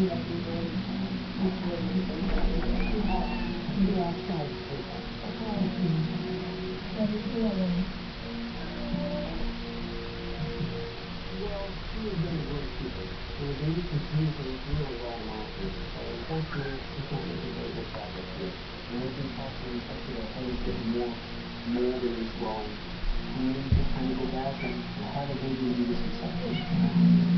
More than is wrong. We need to kind of go back and have a baby and do this successfully.